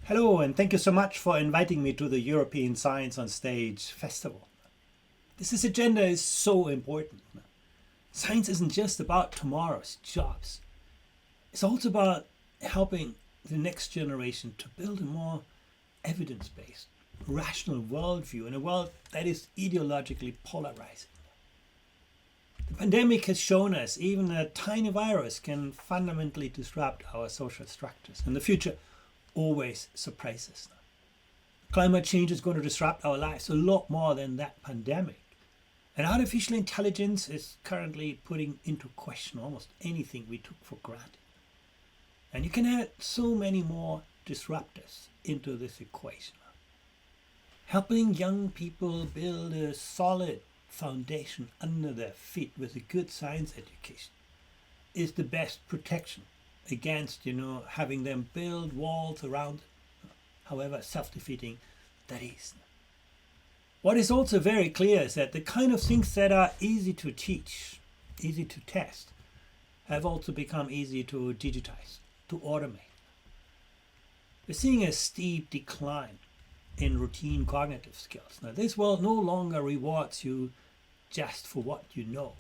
Hello, and thank you so much for inviting me to the European Science on Stage Festival. This agenda is so important. Science isn't just about tomorrow's jobs. It's also about helping the next generation to build a more evidence-based, rational worldview in a world that is ideologically polarizing. The pandemic has shown us even a tiny virus can fundamentally disrupt our social structures, and the future always surprises. Climate change is going to disrupt our lives a lot more than that pandemic. And artificial intelligence is currently putting into question almost anything we took for granted. And you can add so many more disruptors into this equation. Helping young people build a solid foundation under their feet with a good science education is the best protection against, having them build walls around it, however self-defeating that is. What is also very clear is that the kind of things that are easy to teach, easy to test, have also become easy to digitize, to automate. We're seeing a steep decline in routine cognitive skills. Now, this world no longer rewards you just for what you know.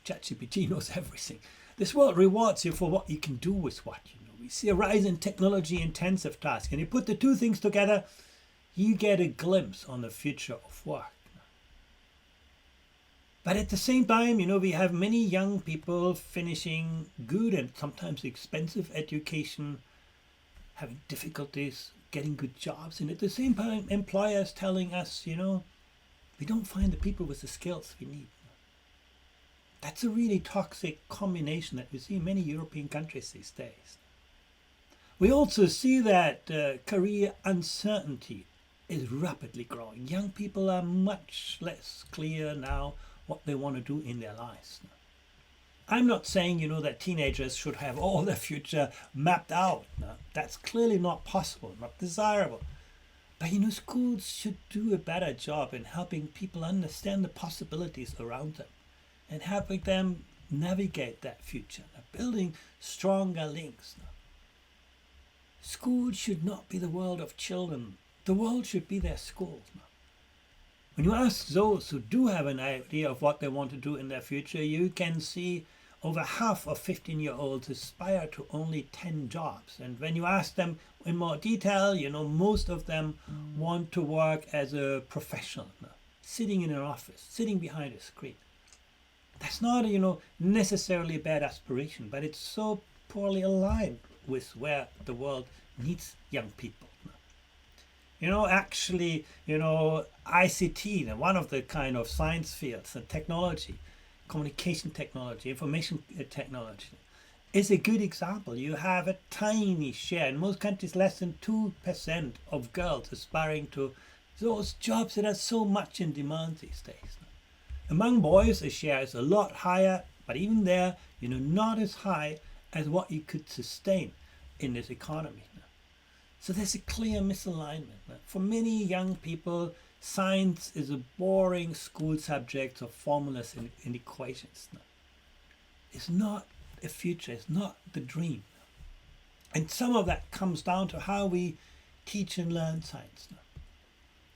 ChatGPT knows everything. This world rewards you for what you can do with what you know. We see a rise in technology-intensive tasks, and you put the two things together, you get a glimpse on the future of work. But at the same time, we have many young people finishing good and sometimes expensive education, having difficulties getting good jobs, and at the same time, employers telling us, we don't find the people with the skills we need. That's a really toxic combination that we see in many European countries these days. We also see that career uncertainty is rapidly growing. Young people are much less clear now what they want to do in their lives. I'm not saying, that teenagers should have all their future mapped out. No, that's clearly not possible, not desirable. But, schools should do a better job in helping people understand the possibilities around them and helping them navigate that future, building stronger links. School should not be the world of children. The world should be their schools. When you ask those who do have an idea of what they want to do in their future, you can see over half of 15-year-olds aspire to only 10 jobs. And when you ask them in more detail, most of them want to work as a professional, sitting in an office, sitting behind a screen. That's not, necessarily a bad aspiration, but it's so poorly aligned with where the world needs young people. ICT, one of the kind of science fields and technology, communication technology, information technology, is a good example. You have a tiny share, in most countries less than 2% of girls aspiring to those jobs that are so much in demand these days. Among boys, the share is a lot higher, but even there, not as high as what you could sustain in this economy. So there's a clear misalignment. For many young people, science is a boring school subject of formulas and equations. It's not a future, it's not the dream. And some of that comes down to how we teach and learn science.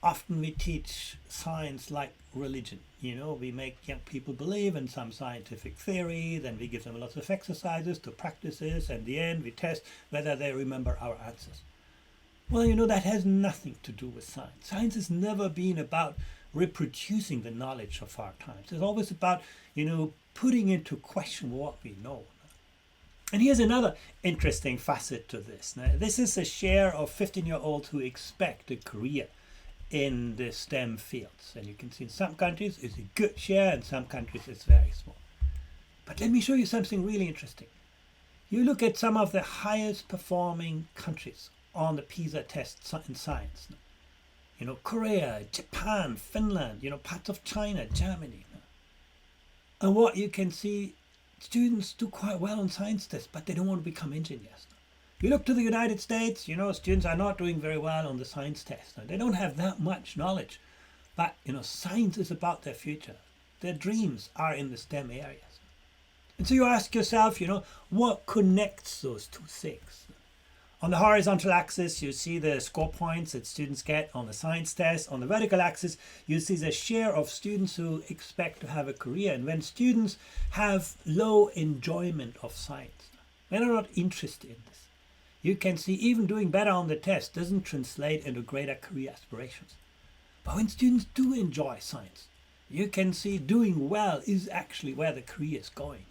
Often we teach science like religion. We make young people believe in some scientific theory, then we give them lots of exercises to practice this, and in the end we test whether they remember our answers. Well, that has nothing to do with science. Science has never been about reproducing the knowledge of our times. It's always about, putting into question what we know. And here's another interesting facet to this. Now, this is a share of 15-year-olds who expect a career in the STEM fields. And you can see in some countries it's a good share, in some countries it's very small. But let me show you something really interesting. You look at some of the highest performing countries on the PISA test in science. Korea, Japan, Finland, parts of China, Germany. And what you can see, students do quite well on science tests, but they don't want to become engineers. You look to the United States, students are not doing very well on the science test. They don't have that much knowledge, but, science is about their future. Their dreams are in the STEM areas. And so you ask yourself, what connects those two things? On the horizontal axis, you see the score points that students get on the science test. On the vertical axis, you see the share of students who expect to have a career. And when students have low enjoyment of science, when they're not interested in this, you can see even doing better on the test doesn't translate into greater career aspirations. But when students do enjoy science, you can see doing well is actually where the career is going.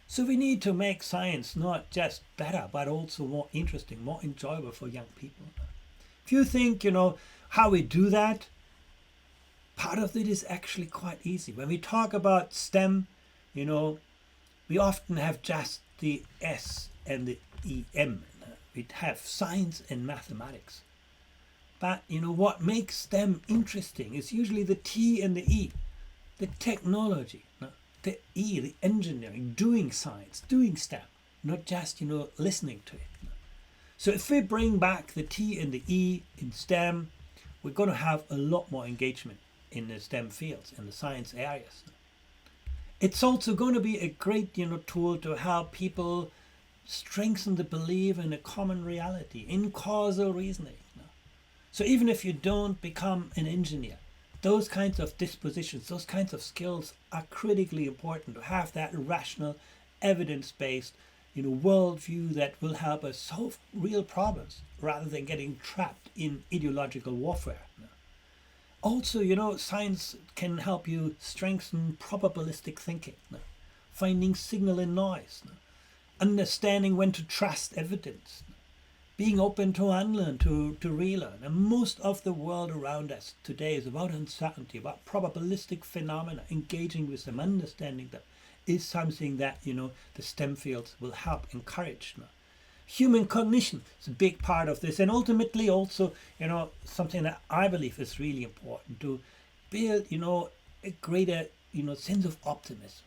So we need to make science not just better, but also more interesting, more enjoyable for young people. If you think, how we do that, part of it is actually quite easy. When we talk about STEM, we often have just the S and the EM. We have science and mathematics. But, what makes STEM interesting is usually the T and the E, the technology. The E, the engineering, doing science, doing STEM, not just, listening to it. So if we bring back the T and the E in STEM, we're going to have a lot more engagement in the STEM fields, in the science areas. It's also going to be a great, tool to help people strengthen the belief in a common reality, in causal reasoning. So even if you don't become an engineer, those kinds of dispositions, those kinds of skills are critically important to have that rational, evidence-based, worldview that will help us solve real problems rather than getting trapped in ideological warfare. Also, science can help you strengthen probabilistic thinking, finding signal in noise, understanding when to trust evidence, being open to unlearn, to relearn. And most of the world around us today is about uncertainty, about probabilistic phenomena. Engaging with them, understanding them is something that, the STEM fields will help encourage. Human cognition is a big part of this. And ultimately also, something that I believe is really important to build, a greater, sense of optimism.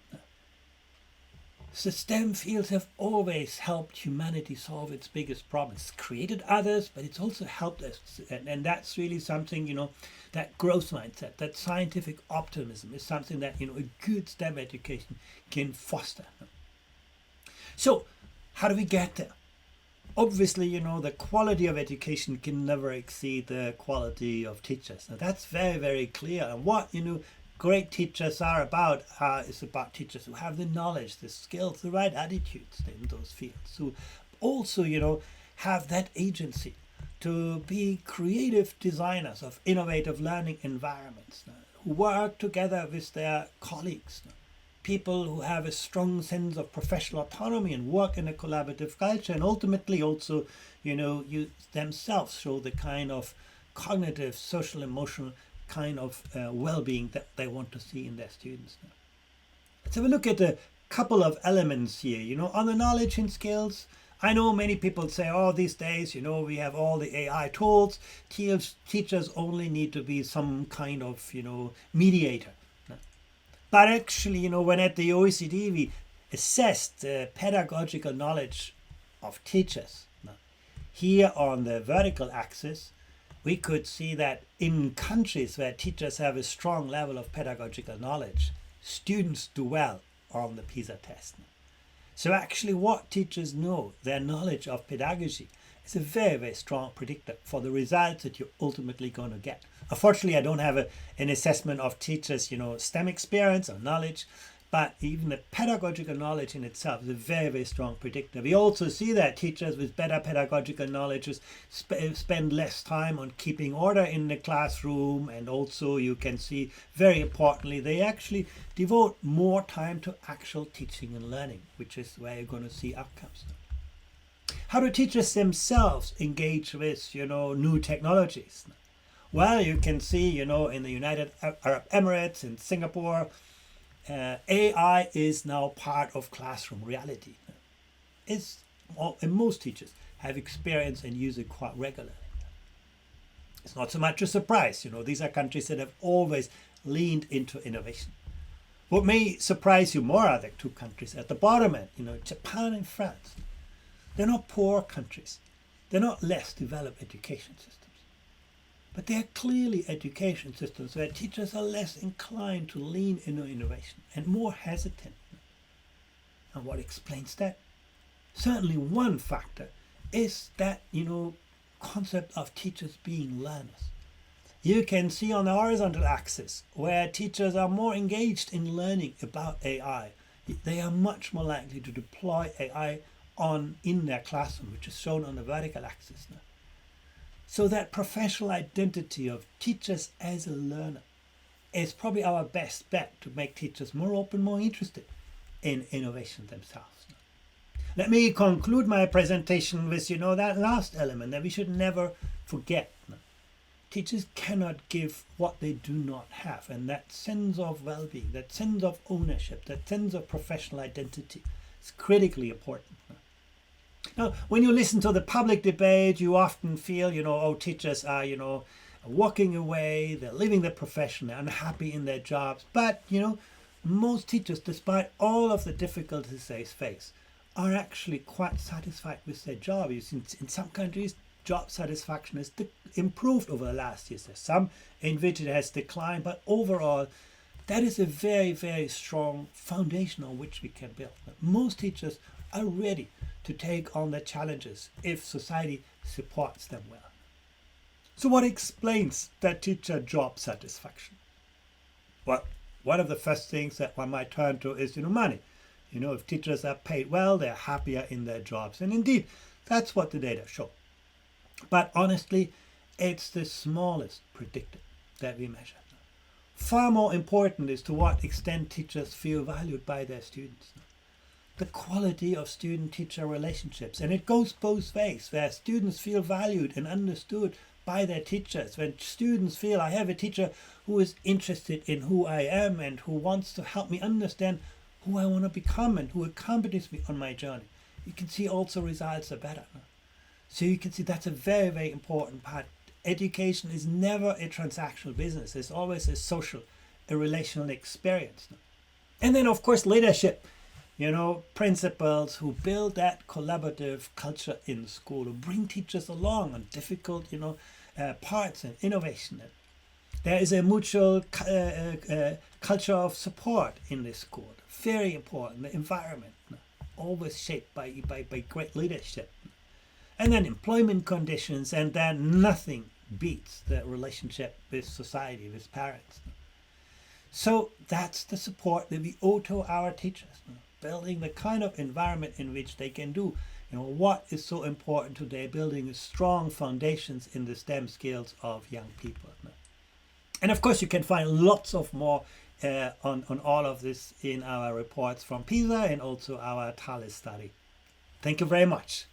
The STEM fields have always helped humanity solve its biggest problems. It's created others, but it's also helped us. And that's really something, that growth mindset, that scientific optimism is something that, a good STEM education can foster. So how do we get there? Obviously, the quality of education can never exceed the quality of teachers. Now that's very, very clear. And what, great teachers are about is about teachers who have the knowledge, the skills, the right attitudes in those fields, who also, have that agency to be creative designers of innovative learning environments, who work together with their colleagues, people who have a strong sense of professional autonomy and work in a collaborative culture, and ultimately also, you themselves show the kind of cognitive, social, emotional kind of well-being that they want to see in their students. Let's have a look at a couple of elements here. On the knowledge and skills, I know many people say, these days, we have all the AI tools. Teachers only need to be some kind of, mediator. But actually, when at the OECD we assessed the pedagogical knowledge of teachers, here on the vertical axis, we could see that in countries where teachers have a strong level of pedagogical knowledge, students do well on the PISA test. So actually what teachers know, their knowledge of pedagogy, is a very, very strong predictor for the results that you're ultimately going to get. Unfortunately, I don't have an assessment of teachers, STEM experience or knowledge, but even the pedagogical knowledge in itself is a very, very strong predictor. We also see that teachers with better pedagogical knowledge spend less time on keeping order in the classroom, and also you can see, very importantly, they actually devote more time to actual teaching and learning, which is where you're going to see outcomes. How do teachers themselves engage with, new technologies? Well, you can see, in the United Arab Emirates, in Singapore, AI is now part of classroom reality. And most teachers have experience and use it quite regularly. It's not so much a surprise. These are countries that have always leaned into innovation. What may surprise you more are the two countries at the bottom end, Japan and France. They're not poor countries. They're not less developed education systems. But they are clearly education systems where teachers are less inclined to lean into innovation and more hesitant. And what explains that? Certainly one factor is that, concept of teachers being learners. You can see on the horizontal axis where teachers are more engaged in learning about AI. They are much more likely to deploy AI in their classroom, which is shown on the vertical axis now. So that professional identity of teachers as a learner is probably our best bet to make teachers more open, more interested in innovation themselves. Let me conclude my presentation with, that last element that we should never forget. Teachers cannot give what they do not have, and that sense of well-being, that sense of ownership, that sense of professional identity is critically important. Now, when you listen to the public debate, you often feel, teachers are, walking away, they're leaving their profession, they're unhappy in their jobs. But, most teachers, despite all of the difficulties they face, are actually quite satisfied with their job. In some countries, job satisfaction has improved over the last years. There's some in which it has declined, but overall, that is a very, very strong foundation on which we can build. Most teachers are ready to take on the challenges if society supports them well. So what explains that teacher job satisfaction? Well, one of the first things that one might turn to is, money. If teachers are paid well, they're happier in their jobs. And indeed, that's what the data show. But honestly, it's the smallest predictor that we measure. Far more important is to what extent teachers feel valued by their students. The quality of student-teacher relationships. And it goes both ways, where students feel valued and understood by their teachers. When students feel I have a teacher who is interested in who I am and who wants to help me understand who I want to become and who accompanies me on my journey, you can see also results are better. So you can see that's a very, very important part. Education is never a transactional business. It's always a social, a relational experience. And then, of course, leadership. Principals who build that collaborative culture in school, who bring teachers along on difficult, parts and innovation. There is a mutual culture of support in this school. Very important. The environment, always shaped by great leadership. And then employment conditions, and then nothing beats the relationship with society, with parents. So that's the support that we owe to our teachers. Building the kind of environment in which they can do what is so important today, building strong foundations in the STEM skills of young people. And of course, you can find lots of more on all of this in our reports from PISA and also our TALIS study. Thank you very much.